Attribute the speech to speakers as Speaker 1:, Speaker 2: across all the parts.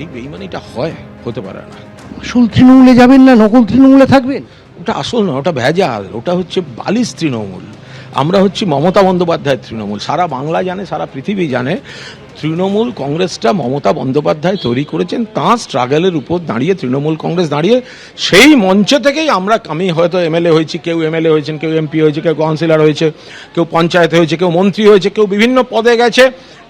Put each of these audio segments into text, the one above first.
Speaker 1: এই বেইমানিটা হতে পারে না।
Speaker 2: আসল তৃণমূলে যাবেন না নকল তৃণমূলে থাকবেন?
Speaker 1: ওটা আসল না, ওটা ভেজাল, ওটা হচ্ছে বালিশ তৃণমূল। আমরা হচ্ছি মমতা বন্দ্যোপাধ্যায়ের তৃণমূল। সারা বাংলা জানে, সারা পৃথিবী জানে তৃণমূল কংগ্রেসটা মমতা বন্দ্যোপাধ্যায় তৈরি করেছেন। তাঁর স্ট্রাগলের উপর দাঁড়িয়ে তৃণমূল কংগ্রেস দাঁড়িয়ে, সেই মঞ্চে থেকেই আমি হয়তো এমএলএ হয়েছি, কেউ এমএলএ হয়েছেন, কেউ এমপি হয়েছে, কেউ কাউন্সিলর হয়েছে, কেউ পঞ্চায়েত হয়েছে, কেউ মন্ত্রী হয়েছে, কেউ বিভিন্ন পদে গেছে,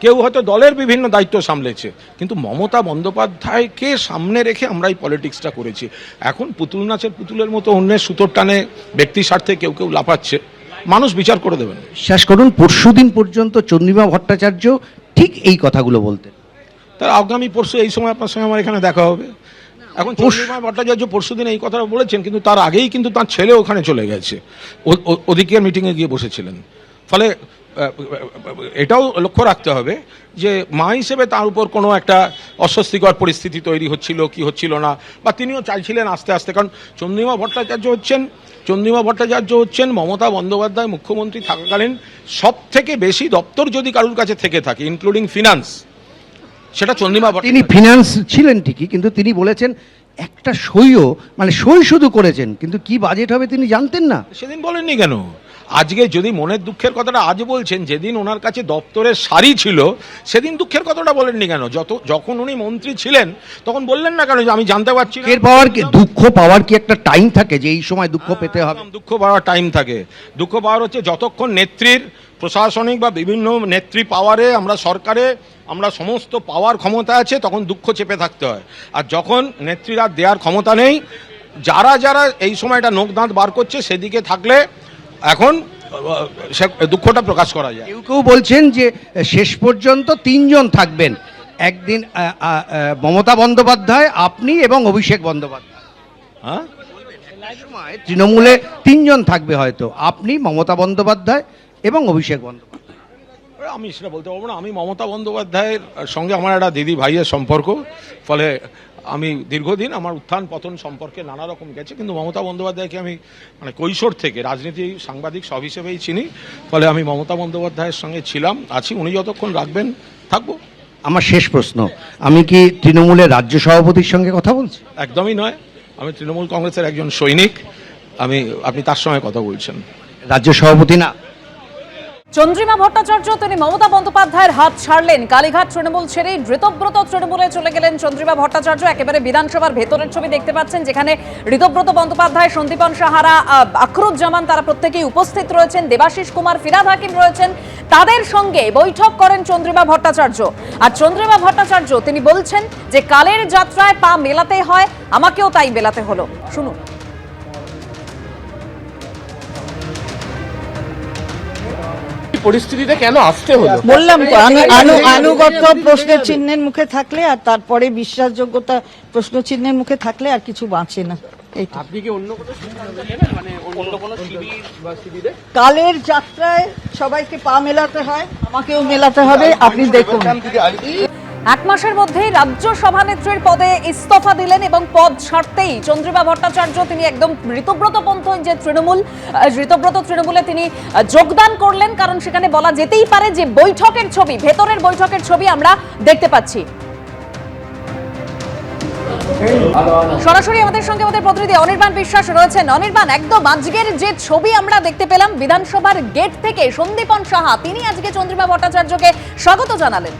Speaker 1: কেউ হয়তো দলের বিভিন্ন দায়িত্ব সামলেছে, কিন্তু মমতা বন্দ্যোপাধ্যায়কে সামনে রেখে আমরা এই পলিটিক্সটা করেছি। এখন পুতুল নাচের পুতুলের মতো অন্যের সুতোর টানে ব্যক্তি স্বার্থে কেউ কেউ লাফাচ্ছে, মানুষ বিচার করে দেবেন।
Speaker 2: বিশ্বাস করুন, পরশুদিন পর্যন্ত চন্দ্রিমা ভট্টাচার্য ঠিক এই কথাগুলো বলতেন।
Speaker 1: তার আগামী পরশু এই সময় আপনার সঙ্গে আমার এখানে দেখা হবে। এখন চন্দ্রিমা ভট্টাচার্য পরশুদিন এই কথাটা বলেছেন, কিন্তু তার আগেই কিন্তু তার ছেলে ওখানে চলে গেছে, ওদিকের মিটিংয়ে গিয়ে বসেছিলেন। ফলে এটাও লক্ষ্য রাখতে হবে যে মা হিসেবে তার উপর কোনো একটা অস্বস্তিকর পরিস্থিতি তৈরি হচ্ছিল কি হচ্ছিল না, বা তিনিও চাইছিলেন আস্তে আস্তে। কারণ চন্দ্রিমা ভট্টাচার্য হচ্ছেন মমতা বন্দ্যোপাধ্যায় মুখ্যমন্ত্রী থাকাকালীন সব থেকে বেশি দপ্তর যদি কারোর কাছে থেকে থাকে, ইনক্লুডিং ফিনান্স, সেটা চন্দ্রিমা ভট্টাচার্য।
Speaker 2: তিনি ফিনান্স ছিলেন ঠিকই, কিন্তু তিনি বলেছেন একটা সইও, মানে সই শুধু করেছেন, কিন্তু কি বাজেট হবে তিনি জানতেন না।
Speaker 1: সেদিন বলেননি কেন? আজকে যদি মনের দুঃখের কথাটা আজ বলছেন, যেদিন ওনার কাছে দপ্তরের সারি ছিল সেদিন দুঃখের কথাটা বলেননি কেন? যখন উনি মন্ত্রী ছিলেন তখন বললেন না কেন যে আমি জানতে পারছি না?
Speaker 2: দুঃখ পাওয়ার কি একটা টাইম থাকে যে এই সময় দুঃখ পেতে হবে?
Speaker 1: দুঃখ পাওয়ার টাইম থাকে। দুঃখ পাওয়ার হচ্ছে যতক্ষণ নেত্রীর প্রশাসনিক বা বিভিন্ন নেত্রী পাওয়ারে, আমরা সরকারে, আমরা সমস্ত পাওয়ার ক্ষমতা আছে, তখন দুঃখ চেপে থাকতে হয়। আর যখন নেত্রীরা দেওয়ার ক্ষমতা নেই, যারা এই সময়টা নোক দাঁত বার করছে সেদিকে থাকলে এখন দুঃখটা প্রকাশ করা যায়।
Speaker 2: কেউ বলছেন যে শেষ পর্যন্ত তিনজন থাকবেন, একদিন মমতা বন্দ্যোপাধ্যায়, আপনি এবং অভিষেক বন্দ্যোপাধ্যায়।
Speaker 1: হ্যাঁ,
Speaker 2: তৃণমূলে তিনজন থাকবে হয়তো, আপনি, মমতা বন্দ্যোপাধ্যায় এবং অভিষেক বন্দ্যোপাধ্যায়।
Speaker 1: আমি সেটা বলতে পারবো না। আমি মমতা বন্দ্যোপাধ্যায়ের সঙ্গে আমার একটা দিদি ভাইয়ের সম্পর্ক, ফলে আমি দীর্ঘদিন আমার উত্থান পতন সম্পর্কে নানা রকম গেছে, কিন্তু মমতা বন্দ্যোপাধ্যায়কে আমি মানে কৈশোর থেকে রাজনীতি, সাংবাদিক সব হিসেবেই চিনি। ফলে আমি মমতা বন্দ্যোপাধ্যায়ের সঙ্গে ছিলাম, আছি। উনি যতক্ষণ রাখবেন থাকবো।
Speaker 2: আমার শেষ প্রশ্ন, আমি কি তৃণমূলের রাজ্য সভাপতির সঙ্গে কথা বলছি?
Speaker 1: একদমই নয়, আমি তৃণমূল কংগ্রেসের একজন সৈনিক। আপনি তার সঙ্গে কথা বলছেন,
Speaker 2: রাজ্য সভাপতি না।
Speaker 3: চন্দ্রিমা ভট্টাচার্য তিনি মমতা বন্দ্যোপাধ্যায়ের হাত ছাড়লেন। কালীঘাট তৃণমূল ছেড়েই ঋতব্রত তৃণমূলে চলে গেলেন চন্দ্রিমা ভট্টাচার্য। একেবারে বিধানসভার ভেতরের ছবি দেখতে পাচ্ছেন, যেখানে ঋতব্রত বন্দ্যোপাধ্যায়, সন্দীপন সাহারা, আখরুজ্জামান তারা প্রত্যেকেই উপস্থিত রয়েছেন। দেবাশিস কুমার, ফিরহাদ হাকিম রয়েছেন। তাদের সঙ্গে বৈঠক করেন চন্দ্রিমা ভট্টাচার্য। আর চন্দ্রিমা ভট্টাচার্য তিনি বলছেন যে কালের যাত্রায় পা মেলাতে হয়, আমাকেও তাই মেলাতে হলো। শুনুন।
Speaker 4: পরিস্থিতিতে কেন আসতে হলো?
Speaker 5: বললাম তো, আনুগত্য প্রশ্নের চিহ্নের মুখে থাকলে আর তারপরে বিশ্বাসযোগ্যতা প্রশ্ন চিহ্নের মুখে থাকলে আর কিছু বাঁচে না।
Speaker 4: আপনি কি অন্য কোনো সিদ্ধান্ত নেবেন, মানে অন্য কোনো শিবির বা শিবিরে?
Speaker 5: কালের যাত্রায় সবাইকে পা মেলাতে হয়, আমাকেও মেলাতে হবে। আপনি দেখুন,
Speaker 3: এক মাসের মধ্যেই রাজ্য সভানেত্রীর পদে ইস্তফা দিলেন এবং পদ ছাড়তেই চন্দ্রিমা ভট্টাচার্য তিনি একদম ঋতব্রত তৃণমূলে তিনি যোগদান করলেন। কারণ সেখানে বলা যেতেই পারে যে বৈঠকের ছবি, ভেতরের বৈঠকের ছবি আমরা দেখতে পাচ্ছি। সরাসরি আমাদের সঙ্গে আমাদের প্রতিনিধি অনির্বাণ বিশ্বাস রয়েছেন। অনির্বাণ, একদম আজকের যে ছবি আমরা দেখতে পেলাম বিধানসভার গেট থেকে, সন্দীপন সাহা তিনি আজকে চন্দ্রিমা ভট্টাচার্যকে স্বাগত জানালেন।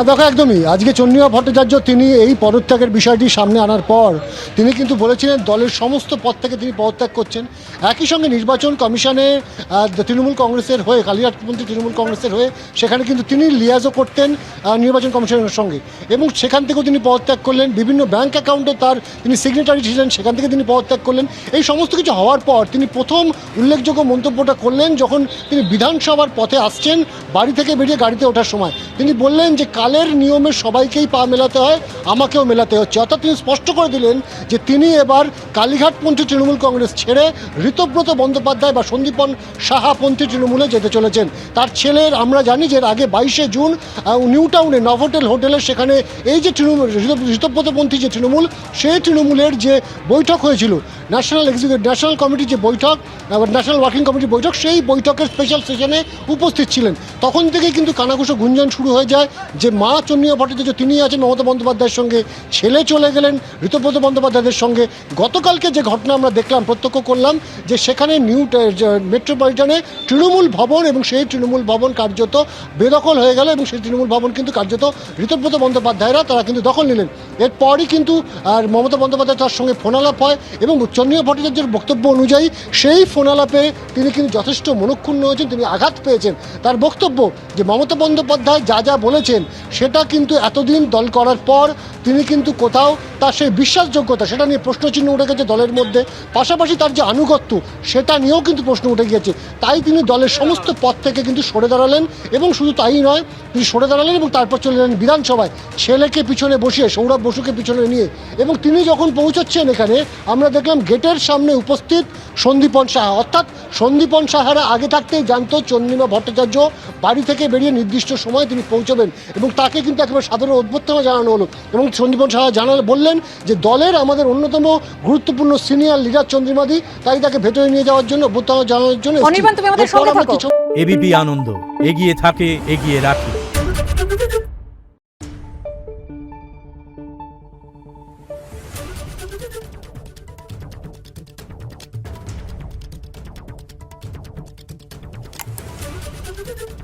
Speaker 6: দেখো, একদমই আজকে চন্দ্রিমা ভট্টাচার্য তিনি এই পদত্যাগের বিষয়টি সামনে আনার পর তিনি কিন্তু বলেছিলেন দলের সমস্ত পদ থেকে তিনি পদত্যাগ করছেন। একই সঙ্গে নির্বাচন কমিশনে তৃণমূল কংগ্রেসের হয়ে, কালীঘাট মন্ত্রী তৃণমূল কংগ্রেসের হয়ে সেখানে কিন্তু তিনি লিয়াজও করতেন নির্বাচন কমিশনের সঙ্গে, এবং সেখান থেকেও তিনি পদত্যাগ করলেন। বিভিন্ন ব্যাংক অ্যাকাউন্টে তিনি সিগনেটারি ছিলেন, সেখান থেকে তিনি পদত্যাগ করলেন। এই সমস্ত কিছু হওয়ার পর তিনি প্রথম উল্লেখযোগ্য মন্তব্যটা করলেন যখন তিনি বিধানসভার পথে আসছেন, বাড়ি থেকে বেরিয়ে গাড়িতে ওঠার সময় তিনি বললেন যে কালের নিয়মে সবাইকেই পা মেলাতে হয়, আমাকেও মেলাতে হচ্ছে। অর্থাৎ তিনি স্পষ্ট করে দিলেন যে তিনি এবার কালীঘাটপন্থী তৃণমূল কংগ্রেস ছেড়ে ঋতব্রত বন্দ্যোপাধ্যায় বা সন্দীপন সাহাপন্থী তৃণমূলে যেতে চলেছেন। তার ছেলের, আমরা জানি যে আগে 22শে জুন নিউ টাউনে নভোটেল হোটেলে সেখানে এই যে তৃণমূল ঋতব্রতপন্থী যে তৃণমূল, সেই তৃণমূলের যে বৈঠক হয়েছিল ন্যাশনাল কমিটির যে বৈঠক, ন্যাশনাল ওয়ার্কিং কমিটির বৈঠক, সেই বৈঠকের স্পেশাল সেশনে উপস্থিত ছিলেন। তখন থেকেই কিন্তু কানাঘুষো গুঞ্জন শুরু হয়ে যায় যে মা চন্দ্রিমা ভট্টাচার্য তিনি আছেন মমতা বন্দ্যোপাধ্যায়ের সঙ্গে, ছেলে চলে গেলেন ঋতব্রত বন্দ্যোপাধ্যায়ের সঙ্গে। গতকালকে যে ঘটনা আমরা দেখলাম, প্রত্যক্ষ করলাম, যে সেখানে মেট্রোপলিটনে তৃণমূল ভবন, এবং সেই তৃণমূল ভবন কার্যত বেদখল হয়ে গেল, এবং সেই তৃণমূল ভবন কিন্তু কার্যত ঋতব্রত বন্দ্যোপাধ্যায়রা তারা কিন্তু দখল নিলেন। এরপরই কিন্তু আর মমতা বন্দ্যোপাধ্যায় তার সঙ্গে ফোনালাপ হয়, এবং চন্দ্রিমা ভট্টাচার্যের বক্তব্য অনুযায়ী সেই ফোনালাপে তিনি কিন্তু যথেষ্ট মনক্ষুণ্ণ হয়েছেন, তিনি আঘাত পেয়েছেন। তার বক্তব্য যে মমতা বন্দ্যোপাধ্যায় যা যা বলেছেন সেটা কিন্তু এতদিন দল করার পর তিনি কিন্তু কোথাও তার সেই বিশ্বাসযোগ্যতা সেটা নিয়ে প্রশ্নচিহ্ন উঠে গেছে দলের মধ্যে, পাশাপাশি তার যে আনুগত্য সেটা নিয়েও কিন্তু প্রশ্ন উঠে গিয়েছে। তাই তিনি দলের সমস্ত পদ থেকে কিন্তু সরে দাঁড়ালেন, এবং শুধু তাই নয়, তিনি সরে দাঁড়ালেন এবং তারপর চলে গেলেন বিধানসভায় ছেলেকে পিছনে বসিয়ে, সৌরভ বসুকে পিছনে নিয়ে। এবং তিনি যখন পৌঁছচ্ছেন এখানে, আমরা দেখলাম গেটের সামনে উপস্থিত সন্দীপন সাহা, অর্থাৎ সন্দীপন সাহারা আগে থাকতেই জানতো চন্দ্রিমা ভট্টাচার্য বাড়ি থেকে বেরিয়ে নির্দিষ্ট সময় তিনি পৌঁছবেন, এবং তাকে কিন্তু একেবারে সাধারণ অভ্যর্থনা জানানো হলো। এবং সন্দীপন সাহা বললেন যে দলের আমাদের অন্যতম গুরুত্বপূর্ণ সিনিয়র লিডার চন্দ্রিমাদি, তাই তাকে ভেতরে নিয়ে যাওয়ার জন্য, অভ্যর্থনা জানানোর জন্য।
Speaker 3: অনির্বাণ, তুমি আমাদের সঙ্গে থাকো।
Speaker 7: এবিপি আনন্দ, এগিয়ে থাকে, এগিয়ে রাখে।
Speaker 8: Thank you.